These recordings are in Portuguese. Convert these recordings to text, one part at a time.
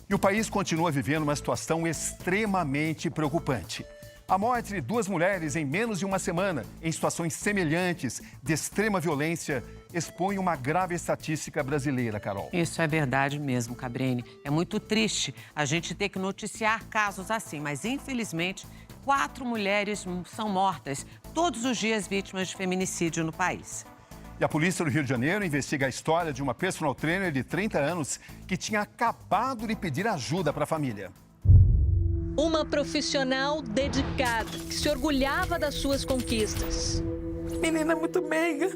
E o país continua vivendo uma situação extremamente preocupante. A morte de 2 mulheres em menos de uma semana, em situações semelhantes de extrema violência, expõe uma grave estatística brasileira, Carol. Isso é verdade mesmo, Cabrini. É muito triste a gente ter que noticiar casos assim, mas infelizmente 4 mulheres são mortas todos os dias vítimas de feminicídio no país. E a polícia do Rio de Janeiro investiga a história de uma personal trainer de 30 anos que tinha acabado de pedir ajuda para a família. Uma profissional dedicada, que se orgulhava das suas conquistas. Menina muito meiga,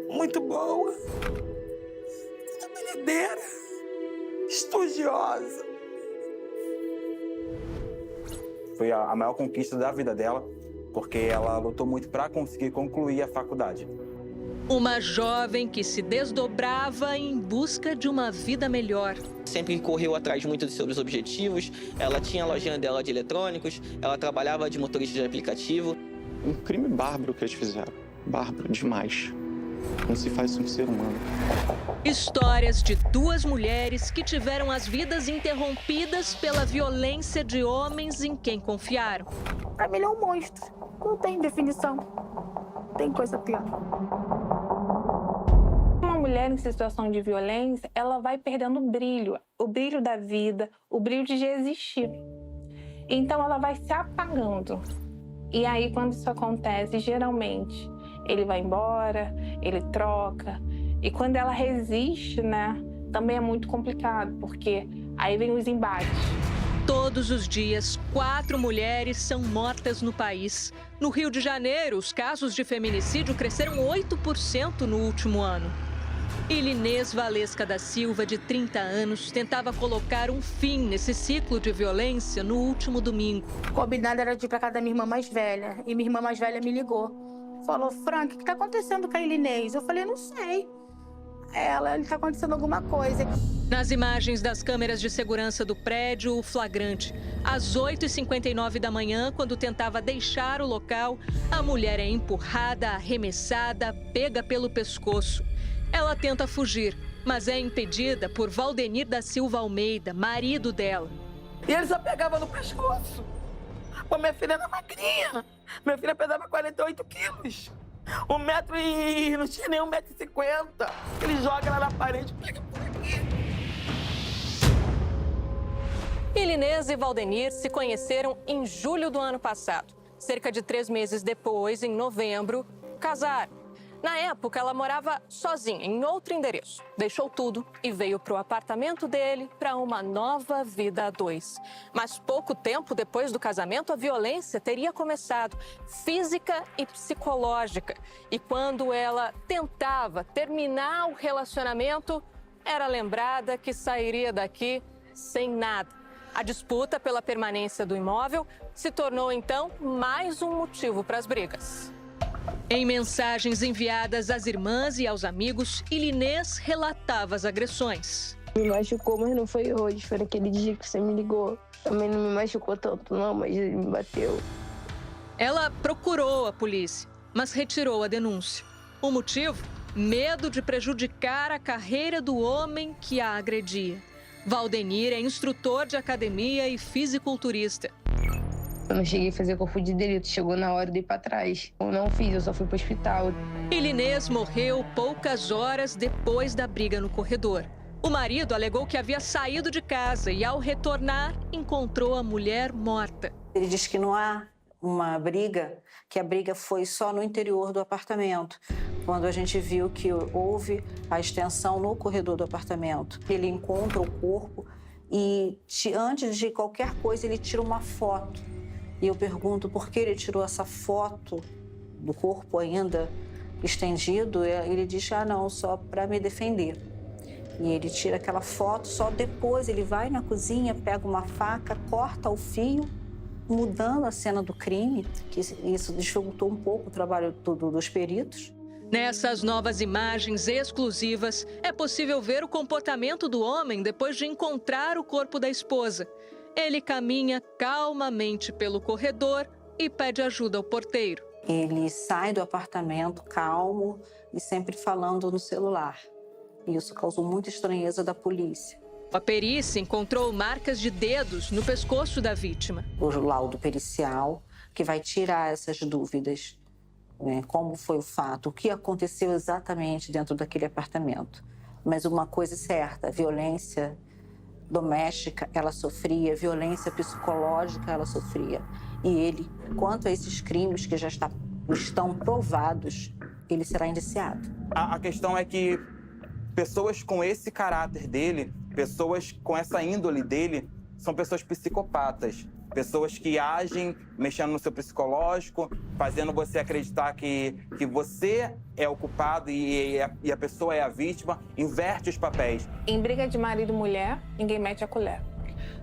muito boa, trabalhadeira, estudiosa. Foi a maior conquista da vida dela, porque ela lutou muito para conseguir concluir a faculdade. Uma jovem que se desdobrava em busca de uma vida melhor. Sempre correu atrás muito dos seus objetivos. Ela tinha a lojinha dela de eletrônicos, ela trabalhava de motorista de aplicativo. Um crime bárbaro que eles fizeram. Bárbaro demais. Não se faz um ser humano. Histórias de 2 mulheres que tiveram as vidas interrompidas pela violência de homens em quem confiaram. Pra mim ele é um monstro. Não tem definição. Tem coisa pior. Uma mulher em situação de violência, ela vai perdendo o brilho da vida, o brilho de existir. Então ela vai se apagando. E aí quando isso acontece, geralmente, ele vai embora, ele troca. E quando ela resiste, né, também é muito complicado, porque aí vem os embates. Todos os dias, 4 mulheres são mortas no país. No Rio de Janeiro, os casos de feminicídio cresceram 8% no último ano. Ilinês Valesca da Silva, de 30 anos, tentava colocar um fim nesse ciclo de violência no último domingo. O combinado era de ir pra casa da minha irmã mais velha. E minha irmã mais velha me ligou. Falou, Frank, o que tá acontecendo com a Ilinês? Eu falei, não sei. Tá acontecendo alguma coisa. Nas imagens das câmeras de segurança do prédio, o flagrante. Às 8h59 da manhã, quando tentava deixar o local, a mulher é empurrada, arremessada, pega pelo pescoço. Ela tenta fugir, mas é impedida por Valdenir da Silva Almeida, marido dela. E ele só pegava no pescoço. Pô, minha filha era magrinha. Minha filha pesava 48 quilos. 1 metro e não tinha nem 1,50 m. Ele joga ela na parede e pega por aqui. Ilinês e Valdenir se conheceram em julho do ano passado. Cerca de 3 meses depois, em novembro, casaram. Na época, ela morava sozinha, em outro endereço. Deixou tudo e veio para o apartamento dele para uma nova vida a 2. Mas pouco tempo depois do casamento, a violência teria começado, física e psicológica. E quando ela tentava terminar o relacionamento, era lembrada que sairia daqui sem nada. A disputa pela permanência do imóvel se tornou, então, mais um motivo para as brigas. Em mensagens enviadas às irmãs e aos amigos, Ilinês relatava as agressões. Me machucou, mas não foi hoje. Foi naquele dia que você me ligou. Também não me machucou tanto, não, mas ele me bateu. Ela procurou a polícia, mas retirou a denúncia. O motivo? Medo de prejudicar a carreira do homem que a agredia. Valdenir é instrutor de academia e fisiculturista. Eu não cheguei a fazer corpo de delito, chegou na hora de ir pra trás. Eu não fiz, eu só fui pro hospital. Ilinês morreu poucas horas depois da briga no corredor. O marido alegou que havia saído de casa e, ao retornar, encontrou a mulher morta. Ele diz que não há uma briga, que a briga foi só no interior do apartamento, quando a gente viu que houve a extensão no corredor do apartamento. Ele encontra o corpo e, antes de qualquer coisa, ele tira uma foto. E eu pergunto por que ele tirou essa foto do corpo ainda estendido. Ele diz, não, só para me defender. E ele tira aquela foto, só depois ele vai na cozinha, pega uma faca, corta o fio, mudando a cena do crime, que isso dificultou um pouco o trabalho dos peritos. Nessas novas imagens exclusivas, é possível ver o comportamento do homem depois de encontrar o corpo da esposa. Ele caminha calmamente pelo corredor e pede ajuda ao porteiro. Ele sai do apartamento calmo e sempre falando no celular. Isso causou muita estranheza da polícia. A perícia encontrou marcas de dedos no pescoço da vítima. O laudo pericial que vai tirar essas dúvidas, né? Como foi o fato, o que aconteceu exatamente dentro daquele apartamento. Mas uma coisa é certa, violência doméstica ela sofria, violência psicológica ela sofria. E ele, quanto a esses crimes que já estão provados, ele será indiciado. A questão é que pessoas com esse caráter dele, pessoas com essa índole dele, são pessoas psicopatas. Pessoas que agem mexendo no seu psicológico, fazendo você acreditar que você é o culpado e a pessoa é a vítima, inverte os papéis. Em briga de marido e mulher, ninguém mete a colher.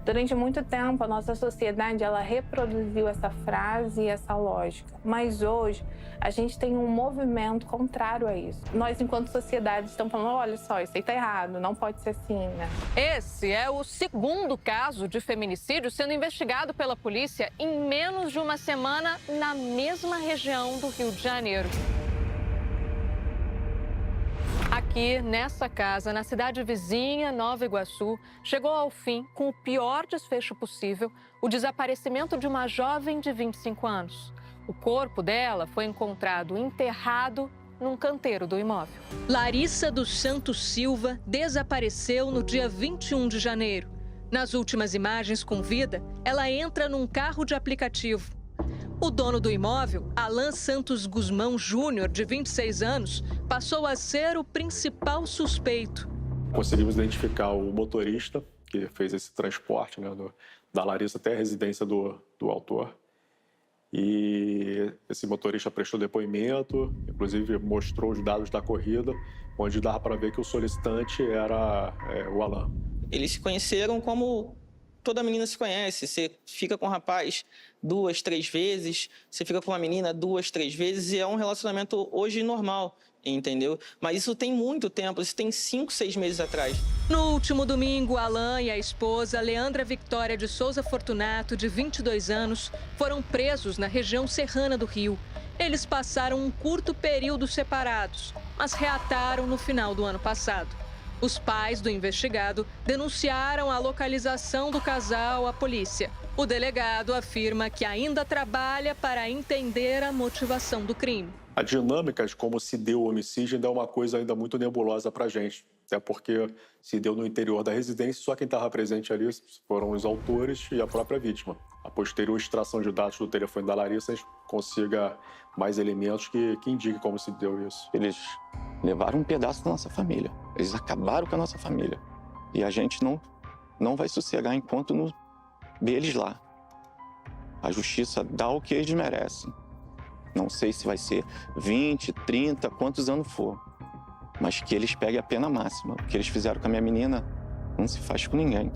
Durante muito tempo, a nossa sociedade ela reproduziu essa frase e essa lógica. Mas hoje, a gente tem um movimento contrário a isso. Nós, enquanto sociedade, estamos falando, olha só, isso aí tá errado, não pode ser assim, né? Esse é o segundo caso de feminicídio sendo investigado pela polícia em menos de uma semana na mesma região do Rio de Janeiro. Aqui, nessa casa, na cidade vizinha, Nova Iguaçu, chegou ao fim, com o pior desfecho possível, o desaparecimento de uma jovem de 25 anos. O corpo dela foi encontrado enterrado num canteiro do imóvel. Larissa dos Santos Silva desapareceu no dia 21 de janeiro. Nas últimas imagens com vida, ela entra num carro de aplicativo. O dono do imóvel, Alan Santos Guzmão Júnior, de 26 anos, passou a ser o principal suspeito. Conseguimos identificar o motorista que fez esse transporte, né, da Larissa até a residência do autor. E esse motorista prestou depoimento, inclusive mostrou os dados da corrida, onde dava para ver que o solicitante era o Alan. Eles se conheceram como toda menina se conhece. Você fica com um rapaz 2, 3 vezes, você fica com uma menina 2, 3 vezes e é um relacionamento hoje normal, entendeu? Mas isso tem muito tempo, isso tem 5, 6 meses atrás. No último domingo, Alan e a esposa, Leandra Victória de Souza Fortunato, de 22 anos, foram presos na região serrana do Rio. Eles passaram um curto período separados, mas reataram no final do ano passado. Os pais do investigado denunciaram a localização do casal à polícia. O delegado afirma que ainda trabalha para entender a motivação do crime. A dinâmica de como se deu o homicídio ainda é uma coisa ainda muito nebulosa para a gente. Até porque se deu no interior da residência, só quem estava presente ali foram os autores e a própria vítima. A posterior extração de dados do telefone da Larissa, a gente consiga mais elementos que indiquem como se deu isso. Eles levaram um pedaço da nossa família. Eles acabaram com a nossa família. E a gente não vai sossegar enquanto não vê eles lá. A justiça dá o que eles merecem. Não sei se vai ser 20, 30, quantos anos for. Mas que eles peguem a pena máxima. O que eles fizeram com a minha menina não se faz com ninguém.